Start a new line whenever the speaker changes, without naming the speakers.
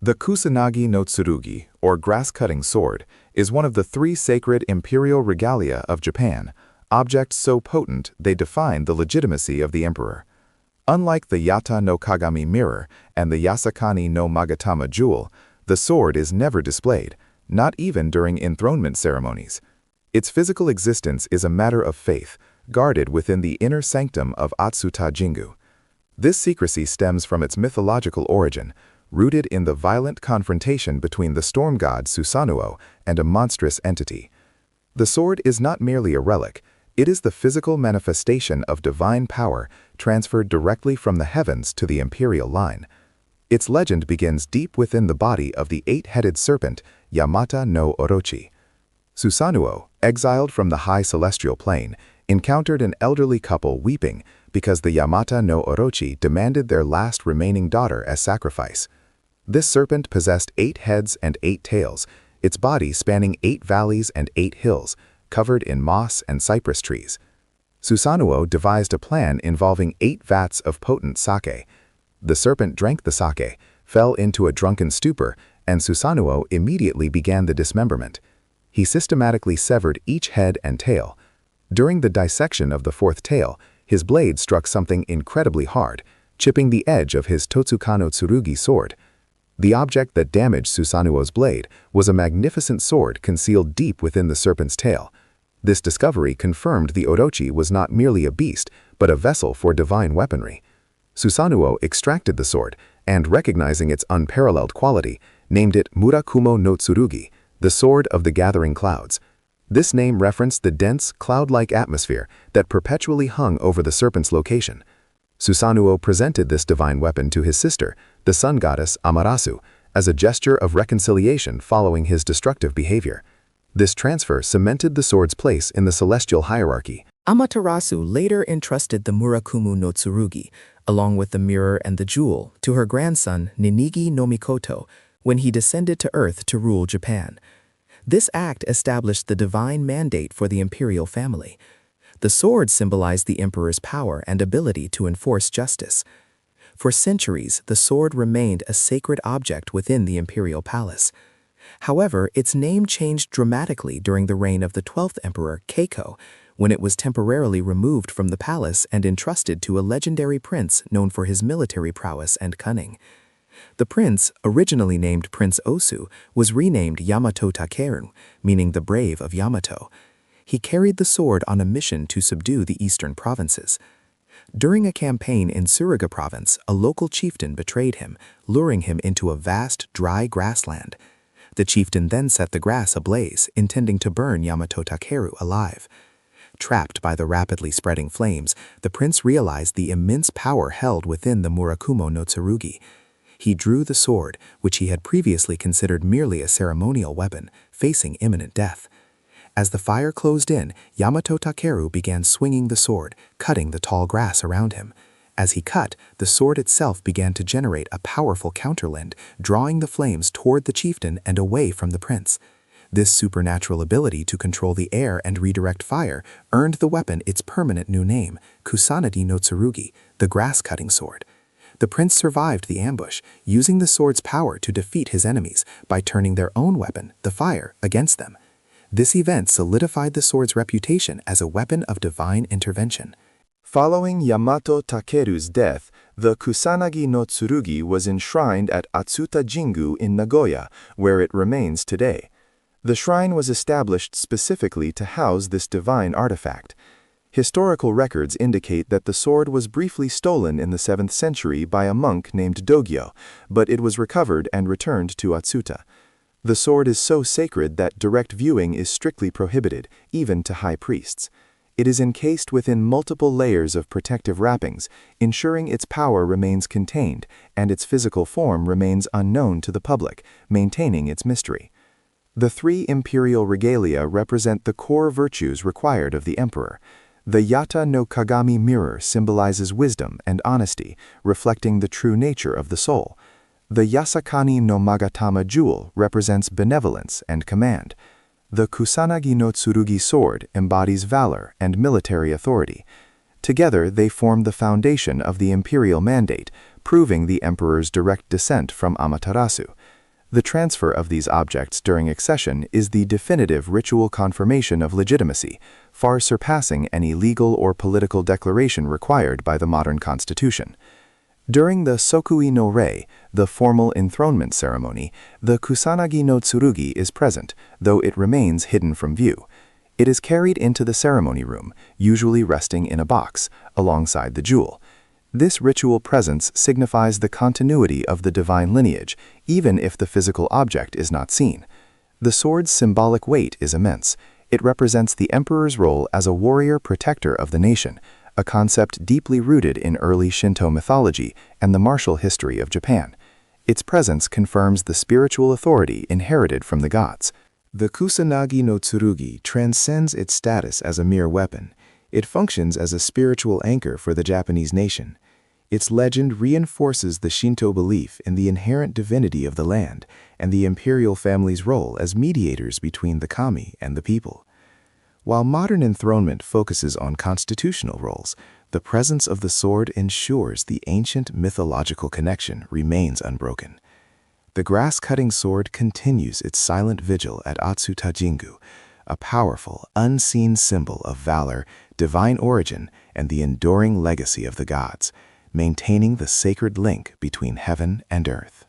The Kusanagi no Tsurugi, or grass-cutting sword, is one of the three sacred imperial regalia of Japan, objects so potent they define the legitimacy of the emperor. Unlike the Yata no Kagami mirror and the Yasakani no Magatama jewel, the sword is never displayed, not even during enthronement ceremonies. Its physical existence is a matter of faith, guarded within the inner sanctum of Atsuta Jingu. This secrecy stems from its mythological origin, rooted in the violent confrontation between the storm god Susanoo and a monstrous entity. The sword is not merely a relic, it is the physical manifestation of divine power transferred directly from the heavens to the imperial line. Its legend begins deep within the body of the eight-headed serpent, Yamata no Orochi. Susanoo, exiled from the high celestial plane, encountered an elderly couple weeping because the Yamata no Orochi demanded their last remaining daughter as sacrifice. This serpent possessed 8 heads and 8 tails, its body spanning 8 valleys and 8 hills, covered in moss and cypress trees. Susanoo devised a plan involving 8 vats of potent sake. The serpent drank the sake, fell into a drunken stupor, and Susanoo immediately began the dismemberment. He systematically severed each head and tail. During the dissection of the 4th tail, his blade struck something incredibly hard, chipping the edge of his Totsukano Tsurugi sword. The object that damaged Susanoo's blade was a magnificent sword concealed deep within the serpent's tail. This discovery confirmed the Orochi was not merely a beast, but a vessel for divine weaponry. Susanoo extracted the sword, and recognizing its unparalleled quality, named it Murakumo no Tsurugi, the sword of the gathering clouds. This name referenced the dense, cloud-like atmosphere that perpetually hung over the serpent's location. Susanoo presented this divine weapon to his sister, the sun goddess Amaterasu, as a gesture of reconciliation following his destructive behavior. This transfer cemented the sword's place in the celestial hierarchy.
Amaterasu later entrusted the Murakumo no Tsurugi, along with the mirror and the jewel, to her grandson Ninigi no Mikoto when he descended to Earth to rule Japan. This act established the divine mandate for the imperial family. The sword symbolized the emperor's power and ability to enforce justice. For centuries, the sword remained a sacred object within the imperial palace. However, its name changed dramatically during the reign of the 12th emperor, Keiko, when it was temporarily removed from the palace and entrusted to a legendary prince known for his military prowess and cunning. The prince, originally named Prince Osu, was renamed Yamato Takeru, meaning the brave of Yamato. He carried the sword on a mission to subdue the eastern provinces. During a campaign in Tsurugi province, a local chieftain betrayed him, luring him into a vast, dry grassland. The chieftain then set the grass ablaze, intending to burn Yamato Takeru alive. Trapped by the rapidly spreading flames, the prince realized the immense power held within the Murakumo no Tsurugi. He drew the sword, which he had previously considered merely a ceremonial weapon, facing imminent death. As the fire closed in, Yamato Takeru began swinging the sword, cutting the tall grass around him. As he cut, the sword itself began to generate a powerful counterwind, drawing the flames toward the chieftain and away from the prince. This supernatural ability to control the air and redirect fire earned the weapon its permanent new name, Kusanagi no Tsurugi, the grass-cutting sword. The prince survived the ambush, using the sword's power to defeat his enemies by turning their own weapon, the fire, against them. This event solidified the sword's reputation as a weapon of divine intervention.
Following Yamato Takeru's death, the Kusanagi no Tsurugi was enshrined at Atsuta Jingu in Nagoya, where it remains today. The shrine was established specifically to house this divine artifact. Historical records indicate that the sword was briefly stolen in the 7th century by a monk named Dogyo, but it was recovered and returned to Atsuta. The sword is so sacred that direct viewing is strictly prohibited, even to high priests. It is encased within multiple layers of protective wrappings, ensuring its power remains contained and its physical form remains unknown to the public, maintaining its mystery. The 3 imperial regalia represent the core virtues required of the emperor. The Yata no Kagami mirror symbolizes wisdom and honesty, reflecting the true nature of the soul. The Yasakani no Magatama jewel represents benevolence and command. The Kusanagi no Tsurugi sword embodies valor and military authority. Together, they form the foundation of the imperial mandate, proving the emperor's direct descent from Amaterasu. The transfer of these objects during accession is the definitive ritual confirmation of legitimacy, far surpassing any legal or political declaration required by the modern constitution. During the Sokui no Rei, the formal enthronement ceremony, the Kusanagi no Tsurugi is present, though it remains hidden from view. It is carried into the ceremony room, usually resting in a box, alongside the jewel. This ritual presence signifies the continuity of the divine lineage, even if the physical object is not seen. The sword's symbolic weight is immense. It represents the emperor's role as a warrior protector of the nation, a concept deeply rooted in early Shinto mythology and the martial history of Japan. Its presence confirms the spiritual authority inherited from the gods. The Kusanagi no Tsurugi transcends its status as a mere weapon. It functions as a spiritual anchor for the Japanese nation. Its legend reinforces the Shinto belief in the inherent divinity of the land and the imperial family's role as mediators between the kami and the people. While modern enthronement focuses on constitutional roles, the presence of the sword ensures the ancient mythological connection remains unbroken. The grass-cutting sword continues its silent vigil at Atsuta Jingu, a powerful, unseen symbol of valor, divine origin, and the enduring legacy of the gods, maintaining the sacred link between heaven and earth.